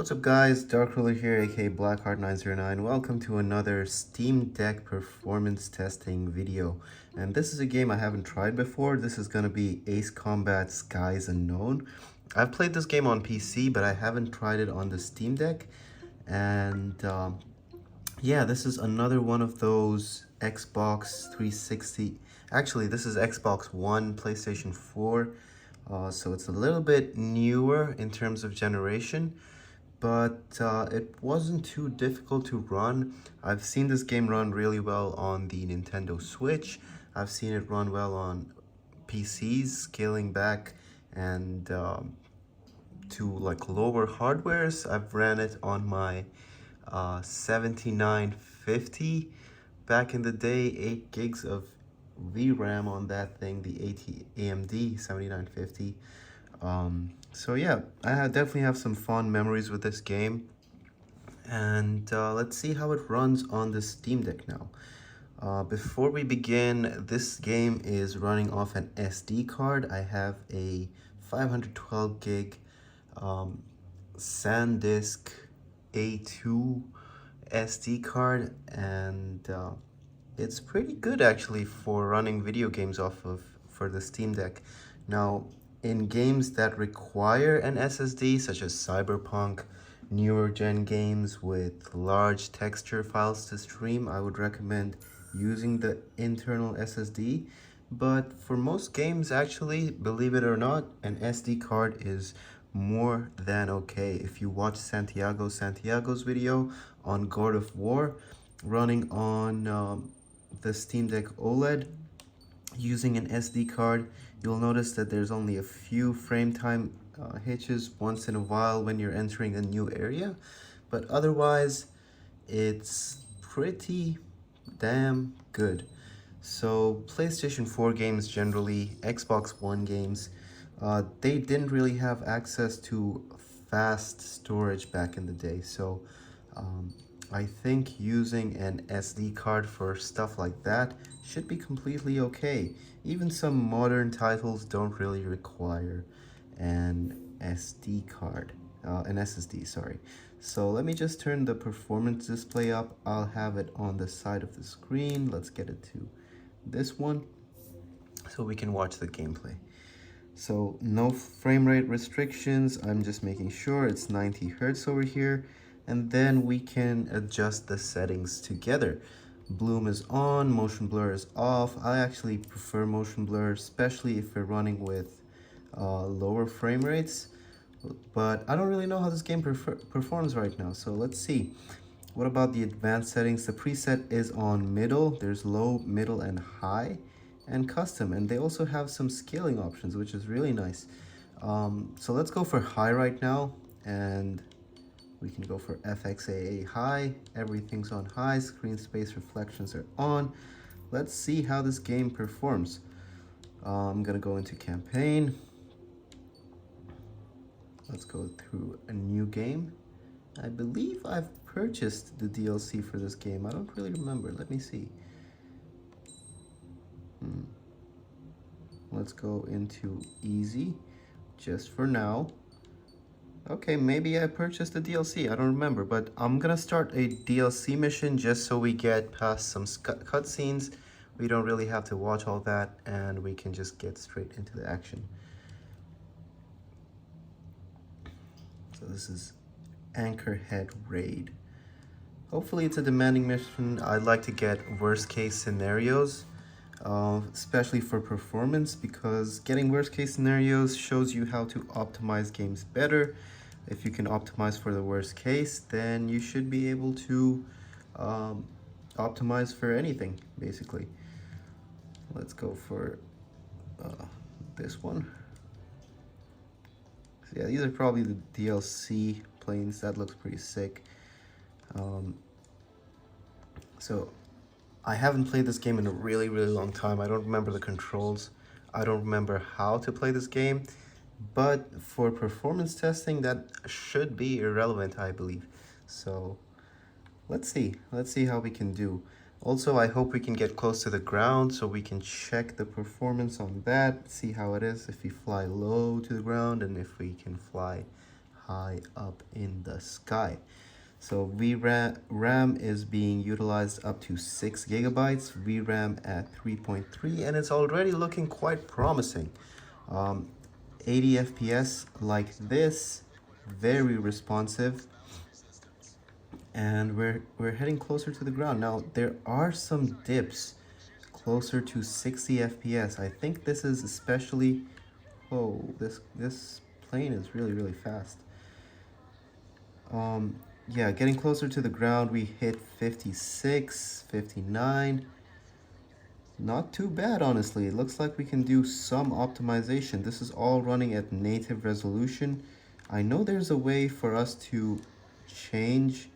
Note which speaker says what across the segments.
Speaker 1: What's up guys, Dark Ruler here, aka Blackheart909. Welcome to another Steam Deck performance testing video. And this is a game I haven't tried before. This is going to be Ace Combat Skies Unknown. I've played this game on PC, but I haven't tried it on the Steam Deck. And yeah, this is another one of those Xbox 360. Actually, this is Xbox One, PlayStation 4. So it's a little bit newer in terms of generation, but it wasn't too difficult to run. I've seen this game run really well on the Nintendo Switch. I've seen it run well on PCs, scaling back and to like lower hardwares. I've ran it on my 7950 back in the day, 8 gigs of VRAM on that thing, the AMD 7950. So yeah, definitely have some fond memories with this game. And let's see how it runs on the Steam Deck now. Before we begin, this game is running off an SD card. I have a 512 gig SanDisk A2 SD card, and it's pretty good actually for running video games off of for the Steam Deck. Now, in games that require an SSD, such as Cyberpunk, newer gen games with large texture files to stream, I would recommend using the internal SSD. But for most games, actually, believe it or not, an SD card is more than okay. If you watch Santiago's video on God of War, running on the Steam Deck OLED, using an SD card, you'll notice that there's only a few frame time hitches once in a while when you're entering a new area, but otherwise it's pretty damn good. So PlayStation 4 games generally, Xbox One games, they didn't really have access to fast storage back in the day, so I think using an SD card for stuff like that should be completely okay. Even some modern titles don't really require an SD card, an SSD, sorry. So let me just turn the performance display up. I'll have it on the side of the screen. Let's get it to this one so we can watch the gameplay. So no frame rate restrictions. I'm just making sure it's 90 Hertz over here. And then we can adjust the settings together. Bloom is on, motion blur is off. I actually prefer motion blur, especially if we're running with lower frame rates. But I don't really know how this game performs right now, so let's see. What about the advanced settings? The preset is on middle. There's low, middle, and high, and custom. And they also have some scaling options, which is really nice. So let's go for high right now, and we can go for FXAA high. Everything's on high. Screen space reflections are on. Let's see how this game performs. I'm gonna go into campaign. Let's go through a new game. I believe I've purchased the DLC for this game. I don't really remember. Let me see. Let's go into easy just for now. Okay, maybe I purchased the DLC, I don't remember, but I'm gonna start a DLC mission just so we get past some cutscenes. We don't really have to watch all that, and we can just get straight into the action. So this is Anchorhead Raid. Hopefully it's a demanding mission. I'd like to get worst case scenarios, especially for performance, because getting worst case scenarios shows you how to optimize games better. If you can optimize for the worst case, then you should be able to optimize for anything, basically. Let's go for this one. So yeah, these are probably the DLC planes. That looks pretty sick. So I haven't played this game in a really long time. I don't remember the controls. I don't remember how to play this game. But for performance testing, that should be irrelevant, I believe. So let's see how we can do. Also, I hope we can get close to the ground so we can check the performance on that, see how it is if we fly low to the ground and if we can fly high up in the sky. So VRAM is being utilized up to 6 gigabytes, VRAM at 3.3, and it's already looking quite promising. 80 FPS like this, very responsive, and we're heading closer to the ground. Now there are some dips closer to 60 FPS. I think this is especially, oh, this plane is really fast. Yeah, getting closer to the ground, we hit 56, 59. Not too bad, honestly. It looks like we can do some optimization. This is all running at native resolution. I know there's a way for us to change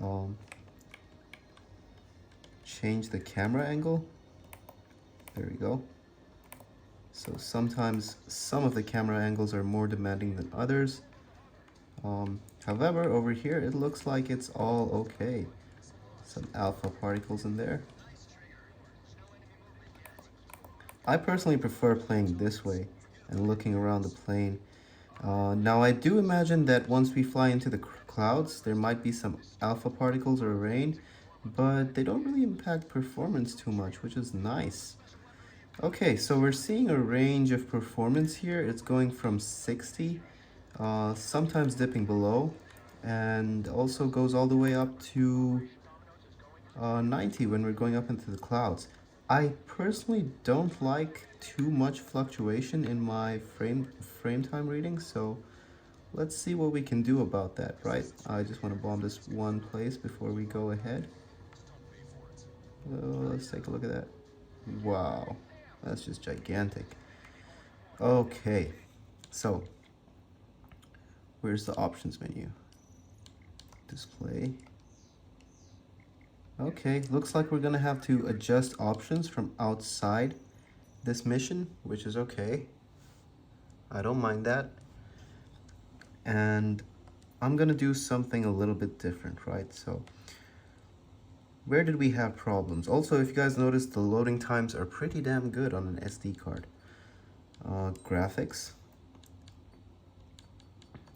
Speaker 1: um, change the camera angle. There we go. So sometimes some of the camera angles are more demanding than others. However, over here it looks like it's all okay. Some alpha particles in there. I personally prefer playing this way and looking around the plane. Now I do imagine that once we fly into the clouds, there might be some alpha particles or rain, but they don't really impact performance too much, which is nice. Okay, so we're seeing a range of performance here. It's going from 60, sometimes dipping below, and also goes all the way up to 90 when we're going up into the clouds. I personally don't like too much fluctuation in my frame time reading, so let's see what we can do about that, right? I just want to bomb this one place before we go ahead. Let's take a look at that. Wow, that's just gigantic. Okay, so where's the options menu? Display. Okay, looks like we're gonna have to adjust options from outside this mission, which is okay. I don't mind that. And I'm gonna do something a little bit different, right? So where did we have problems? Also, if you guys noticed, the loading times are pretty damn good on an SD card. Graphics,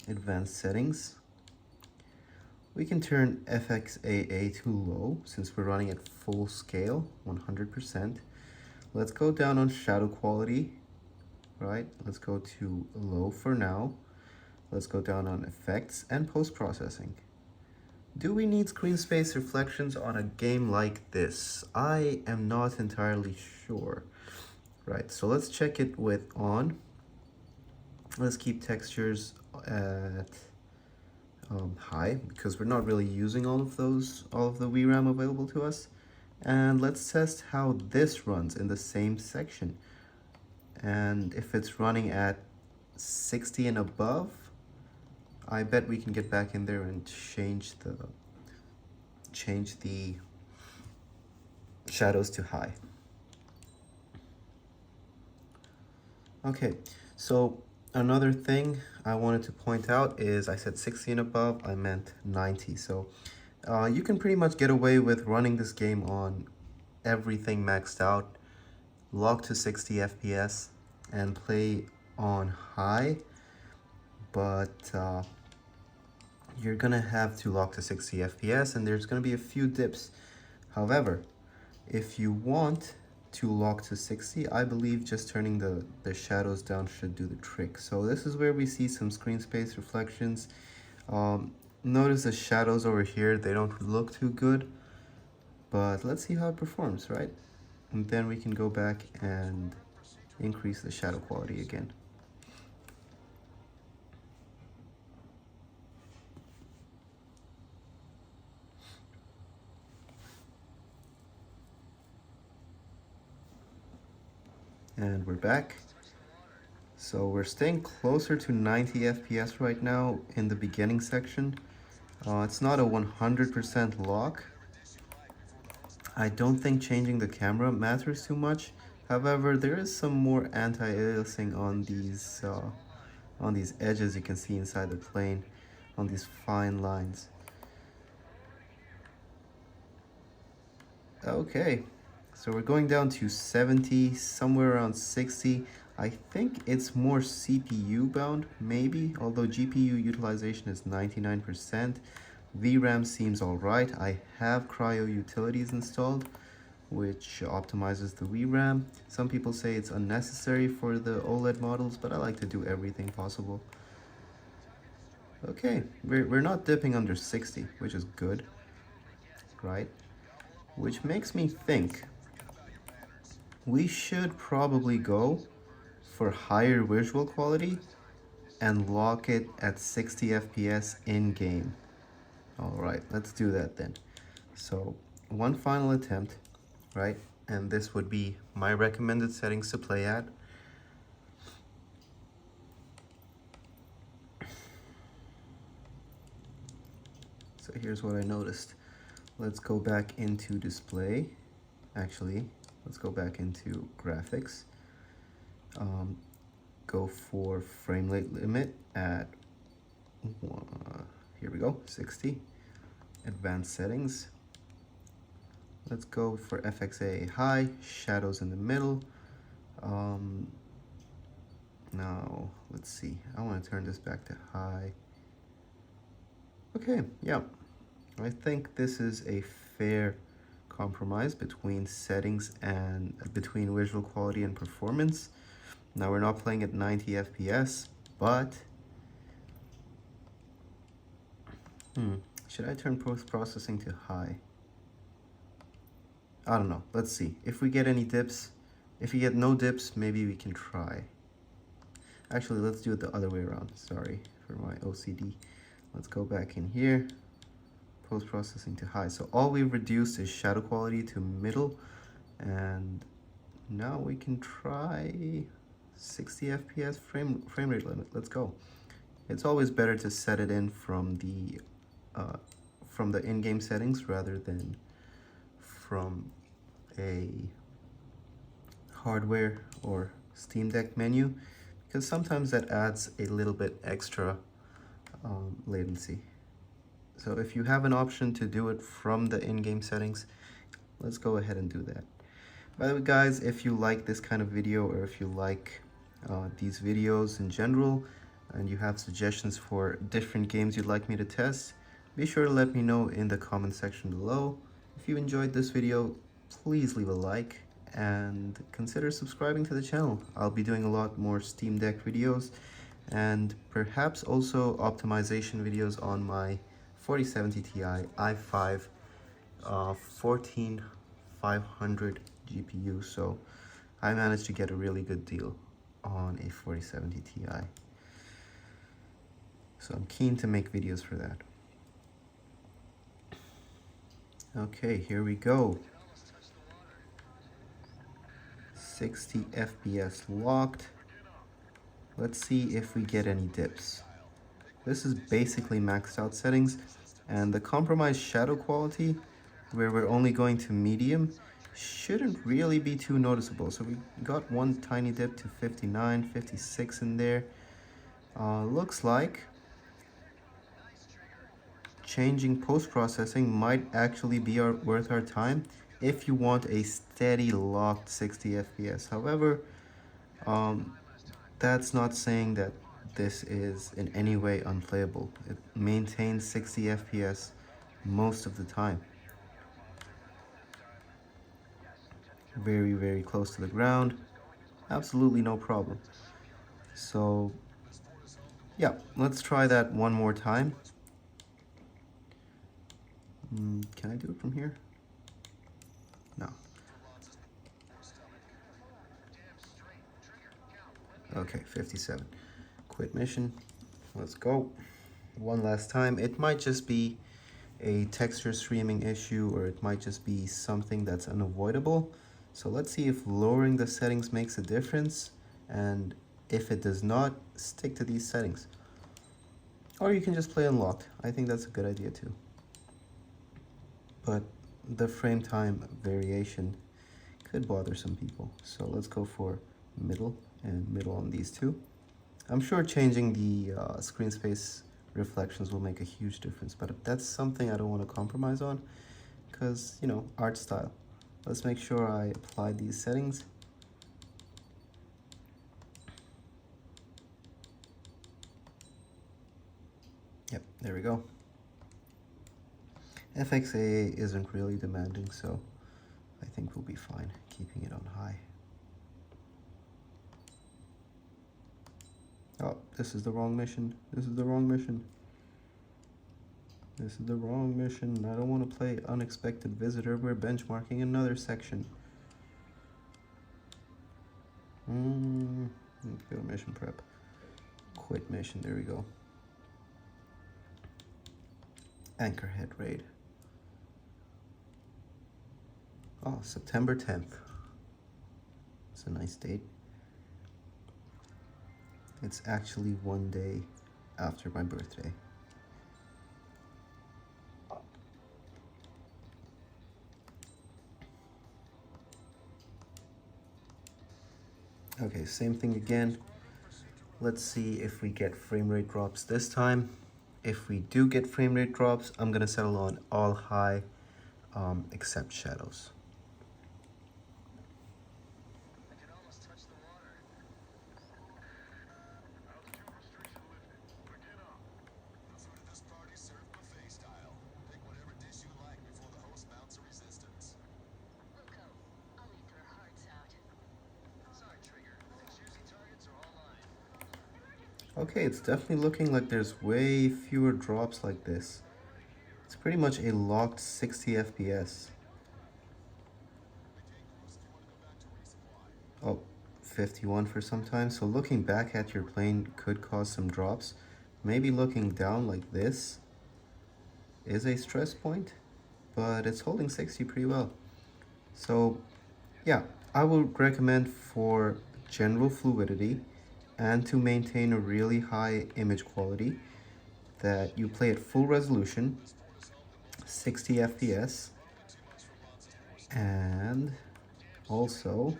Speaker 1: advanced settings. We can turn FXAA to low since we're running at full scale, 100%. Let's go down on shadow quality, right? Let's go to low for now. Let's go down on effects and post-processing. Do we need screen space reflections on a game like this? I am not entirely sure. Right, so let's check it with on. Let's keep textures at high because we're not really using all of the VRAM available to us. And let's test how this runs in the same section. And if it's running at 60 and above, I bet we can get back in there and change the shadows to high. Okay, so another thing I wanted to point out is I said 60 and above, I meant 90. So you can pretty much get away with running this game on everything maxed out, lock to 60 FPS, and play on high, but you're gonna have to lock to 60 FPS and there's gonna be a few dips. However, if you want to lock to 60, I believe just turning the shadows down should do the trick. So this is where we see some screen space reflections. Notice the shadows over here, they don't look too good, but let's see how it performs, right? And then we can go back and increase the shadow quality again. And we're back. So we're staying closer to 90 FPS right now in the beginning section. It's not a 100% lock. I don't think changing the camera matters too much. However, there is some more anti-aliasing on these edges you can see inside the plane, on these fine lines. Okay, so we're going down to 70, somewhere around 60. I think it's more CPU bound, maybe, although GPU utilization is 99%. VRAM seems alright. I have cryo utilities installed, which optimizes the VRAM. Some people say it's unnecessary for the OLED models, but I like to do everything possible. Okay, we're not dipping under 60, which is good, right? Which makes me think we should probably go for higher visual quality and lock it at 60 FPS in-game. Alright, let's do that then. So, one final attempt, right? And this would be my recommended settings to play at. So here's what I noticed. Let's go back into display. Actually, let's go back into graphics. Go for frame rate limit at, here we go, 60. Advanced settings. Let's go for FXA high, shadows in the middle. Now, let's see. I want to turn this back to high. Okay, yeah. I think this is a fair compromise between settings and between visual quality and performance. Now we're not playing at 90 FPS, but should I turn post-processing to high? I don't know. Let's see. If we get any dips, if we get no dips, maybe we can try. Actually, let's do it the other way around. Sorry for my OCD. Let's go back in here. Post-processing to high. So all we've reduced is shadow quality to middle, and now we can try 60 FPS frame rate limit. Let's go. It's always better to set it in from the in-game settings rather than from a hardware or Steam Deck menu, because sometimes that adds a little bit extra latency. So if you have an option to do it from the in-game settings, let's go ahead and do that. By the way, guys, if you like this kind of video, or if you like these videos in general, and you have suggestions for different games you'd like me to test, be sure to let me know in the comment section below. If you enjoyed this video, please leave a like and consider subscribing to the channel. I'll be doing a lot more Steam Deck videos and perhaps also optimization videos on my 4070 Ti i5 14500 GPU. So I managed to get a really good deal on a 4070 Ti. So I'm keen to make videos for that. Okay, here we go. 60 FPS locked. Let's see if we get any dips. This is basically maxed out settings, and the compromised shadow quality, where we're only going to medium, shouldn't really be too noticeable. So we got one tiny dip to 59, 56 in there. Looks like changing post-processing might actually be worth our time if you want a steady locked 60 FPS. However, that's not saying that this is in any way unplayable. It maintains 60 FPS most of the time. Very, very close to the ground. Absolutely no problem. So, yeah, let's try that one more time. Can I do it from here? No. Okay, 57. Quit mission. Let's go. One last time. It might just be a texture streaming issue, or it might just be something that's unavoidable. So let's see if lowering the settings makes a difference, and if it does not, stick to these settings. Or you can just play unlocked. I think that's a good idea too. But the frame time variation could bother some people. So let's go for middle and middle on these two. I'm sure changing the screen space reflections will make a huge difference, but that's something I don't want to compromise on because, you know, art style. Let's make sure I apply these settings. There we go. FXA isn't really demanding, so I think we'll be fine keeping it on high. Oh, this is the wrong mission. This is the wrong mission. This is the wrong mission. I don't want to play Unexpected Visitor. We're benchmarking another section. Let's go to mission prep. Quit mission. There we go. Anchorhead raid. Oh, September 10th. It's a nice date. It's actually one day after my birthday. Okay, same thing again. Let's see if we get frame rate drops this time. If we do get frame rate drops, I'm gonna settle on all high except shadows. Okay, it's definitely looking like there's way fewer drops like this. It's pretty much a locked 60 FPS. Oh, 51 for some time. So looking back at your plane could cause some drops. Maybe looking down like this is a stress point, but it's holding 60 pretty well. So yeah, I would recommend for general fluidity and to maintain a really high image quality that you play at full resolution, 60 FPS, and also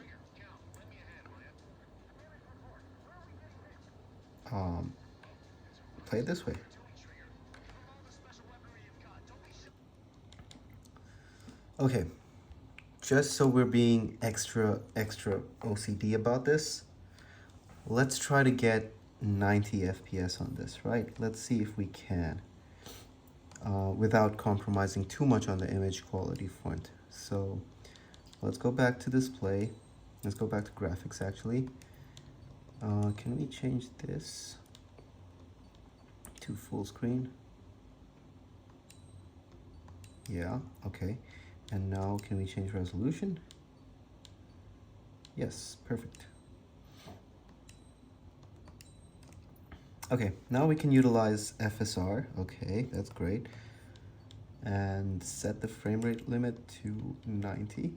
Speaker 1: play it this way. Okay, just so we're being extra OCD about this, let's try to get 90 FPS on this, right? Let's see if we can, without compromising too much on the image quality front. So let's go back to display. Let's go back to graphics actually. Can we change this to full screen? Yeah, okay. And now can we change resolution? Yes, perfect. Okay, now we can utilize FSR. Okay, that's great. And set the frame rate limit to 90.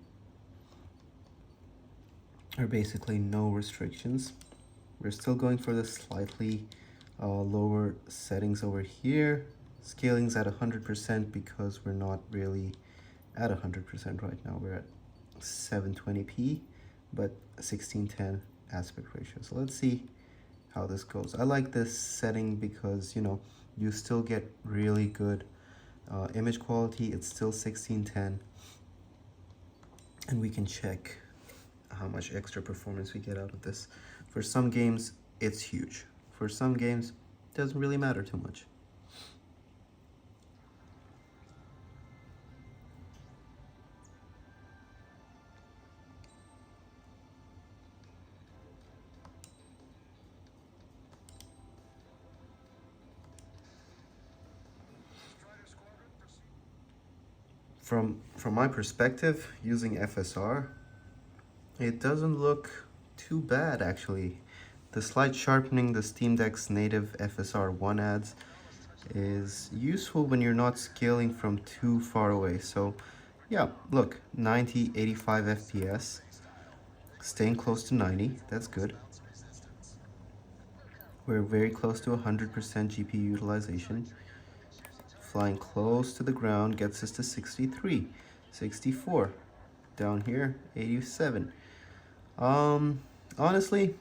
Speaker 1: Or basically no restrictions. We're still going for the slightly lower settings over here. Scaling's at 100% because we're not really at 100% right now. We're at 720p, but 1610 aspect ratio. So let's see how this goes. I like this setting because, you know, you still get really good image quality. It's still 1610, and we can check how much extra performance we get out of this. For some games, it's huge. For some games, it doesn't really matter too much. From my perspective, using FSR, it doesn't look too bad actually. The slight sharpening the Steam Deck's native FSR1 adds is useful when you're not scaling from too far away. So yeah, look, 90, 85 FPS, staying close to 90, that's good. We're very close to 100% GPU utilization. Flying close to the ground gets us to 63, 64. Down here, 87. Honestly,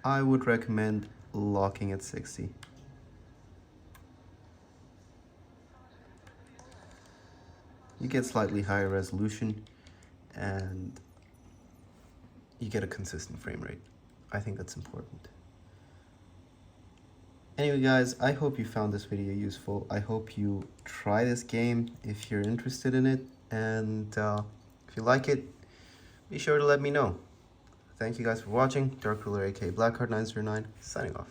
Speaker 1: I would recommend locking at 60. You get slightly higher resolution and you get a consistent frame rate. I think that's important. Anyway guys, I hope you found this video useful. I hope you try this game if you're interested in it, and if you like it, be sure to let me know. Thank you guys for watching. Dark Ruler aka Blackheart909 signing off.